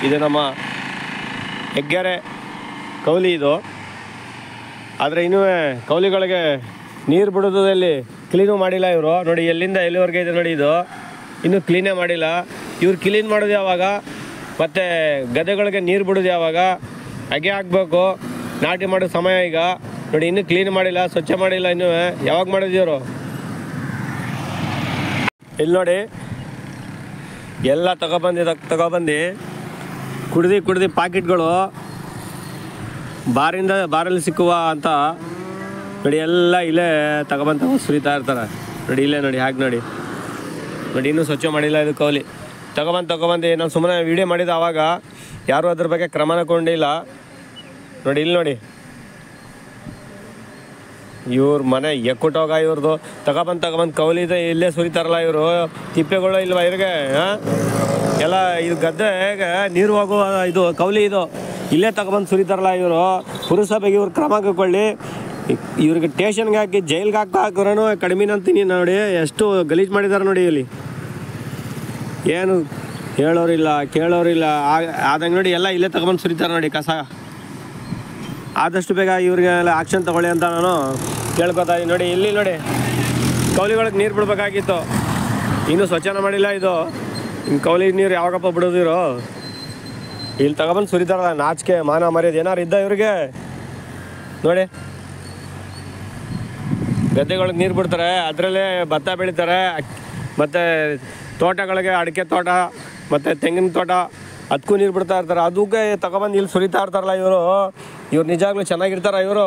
ಇದು ನಮ್ಮ ಹೆಗ್ಗೆರೆ ಕೌಲಿ ಇದು. ಆದರೆ ಇನ್ನೂ ಕೌಲಿಗಳಿಗೆ ನೀರು ಬಿಡೋದಲ್ಲಿ ಕ್ಲೀನು ಮಾಡಿಲ್ಲ ಇವರು. ನೋಡಿ ಎಲ್ಲಿಂದ ಎಲ್ಲಿವರೆಗೆ ಇದೆ ನೋಡಿ, ಇದು ಇನ್ನೂ ಕ್ಲೀನೇ ಮಾಡಿಲ್ಲ. ಇವ್ರು ಕ್ಲೀನ್ ಮಾಡೋದು ಯಾವಾಗ, ಮತ್ತು ಗದ್ದೆಗಳಿಗೆ ನೀರು ಬಿಡೋದು ಯಾವಾಗ, ಅಗೆ ಹಾಕಬೇಕು. ನಾಟಿ ಮಾಡೋ ಸಮಯ ಈಗ ನೋಡಿ, ಇನ್ನೂ ಕ್ಲೀನ್ ಮಾಡಿಲ್ಲ, ಸ್ವಚ್ಛ ಮಾಡಿಲ್ಲ. ಇನ್ನೂ ಯಾವಾಗ ಮಾಡಿದ್ರು ಇಲ್ಲಿ ನೋಡಿ, ಎಲ್ಲ ತಗೊಬಂದು ಕುಡ್ದು ಪಾಕೆಟ್ಗಳು ಬಾರಲ್ಲಿ ಸಿಕ್ಕುವ ಅಂತ ನೋಡಿ, ಎಲ್ಲ ಇಲ್ಲೇ ತಗೊಬಂದು ಸುರಿತಾ ಇರ್ತಾರೆ ನೋಡಿ. ಇಲ್ಲೇ ನೋಡಿ, ಹಾಗೆ ನೋಡಿ ಇನ್ನೂ ಸ್ವಚ್ಛ ಮಾಡಿಲ್ಲ ಇದು ಕೌಲಿ. ತಗೊಬಂದು ನಾವು ಸುಮ್ಮನೆ ವೀಡಿಯೋ ಮಾಡಿದ ಆವಾಗ ಯಾರೂ ಅದ್ರ ಬಗ್ಗೆ ಕ್ರಮನ ಕೊಂಡಿಲ್ಲ ನೋಡಿ. ಇಲ್ಲಿ ನೋಡಿ, ಇವ್ರ ಮನೆ ಎಕ್ಕುಟ್ಟೋಗ ಇವ್ರದ್ದು. ತಗೊಬಂದು ಕೌಲಿ ಇದೆ, ಇಲ್ಲೇ ಸುರಿತಾರಲ್ಲ ಇವರು. ತಿಪ್ಪೆಗಳು ಇಲ್ವಾ ಇವ್ರಿಗೆ? ಎಲ್ಲ ಇದು ಗದ್ದೆಗೆ ನೀರು ಹೋಗುವ ಇದು ಕೌಲಿ, ಇದು ಇಲ್ಲೇ ತಗೊಬಂದು ಸುರಿತಾರಲ್ಲ ಇವರು. ಪುರಸಭೆಗೆ ಇವ್ರು ಕ್ರಮ ಕೈಗೊಳ್ಳಿ. ಇವ್ರಿಗೆ ಸ್ಟೇಷನ್ಗೆ ಹಾಕಿ ಜೈಲ್ಗೆ ಹಾಕೋರೂ ಕಡಿಮೆ ಅಂತೀನಿ ನೋಡಿ. ಎಷ್ಟು ಗಲೀಜು ಮಾಡಿದ್ದಾರೆ ನೋಡಿ. ಇಲ್ಲಿ ಏನು ಹೇಳೋರಿಲ್ಲ ಕೇಳೋರಿಲ್ಲ. ಆದಂಗೆ ನೋಡಿ, ಎಲ್ಲ ಇಲ್ಲೇ ತಗೊಬಂದು ಸುರಿತಾರೆ ನೋಡಿ ಕಸ. ಆದಷ್ಟು ಬೇಗ ಇವ್ರಿಗೆಲ್ಲ ಆಕ್ಷನ್ ತಗೊಳ್ಳಿ ಅಂತ ನಾನು ಕೇಳ್ಕೊತಾ ಇದ್ದೀನಿ ನೋಡಿ. ಇಲ್ಲಿ ನೋಡಿ, ಕೌಲಿಗಳಿಗೆ ನೀರು ಬಿಡ್ಬೇಕಾಗಿತ್ತು, ಇನ್ನೂ ಸ್ವಚ್ಛನ ಮಾಡಿಲ್ಲ ಇದು. ಇನ್ನು ಕೌಲಿ ನೀರು ಯಾವಾಗಪ್ಪ ಬಿಡೋದಿರೋ? ಇಲ್ಲಿ ತಗೊಬಂದು ಸುರಿತಾರಲ್ಲ, ನಾಚಿಕೆ ಮಾನ ಮರ್ಯಾದೆ ಏನಾರು ಇದ್ದ ಇವ್ರಿಗೆ ನೋಡಿ. ಗದ್ದೆಗಳಿಗೆ ನೀರು ಬಿಡ್ತಾರೆ, ಅದರಲ್ಲೇ ಭತ್ತ ಬೆಳೀತಾರೆ. ಮತ್ತು ತೋಟಗಳಿಗೆ ಅಡಿಕೆ ತೋಟ ಮತ್ತು ತೆಂಗಿನ ತೋಟ ಅದಕ್ಕೂ ನೀರು ಬಿಡ್ತಾ ಇರ್ತಾರೆ. ಅದಕ್ಕೆ ತಗೊಬಂದು ಇಲ್ಲಿ ಸುರಿತಾ ಇರ್ತಾರಲ್ಲ ಇವರು. ನಿಜಾಗ್ಲೂ ಚೆನ್ನಾಗಿರ್ತಾರ ಇವರು?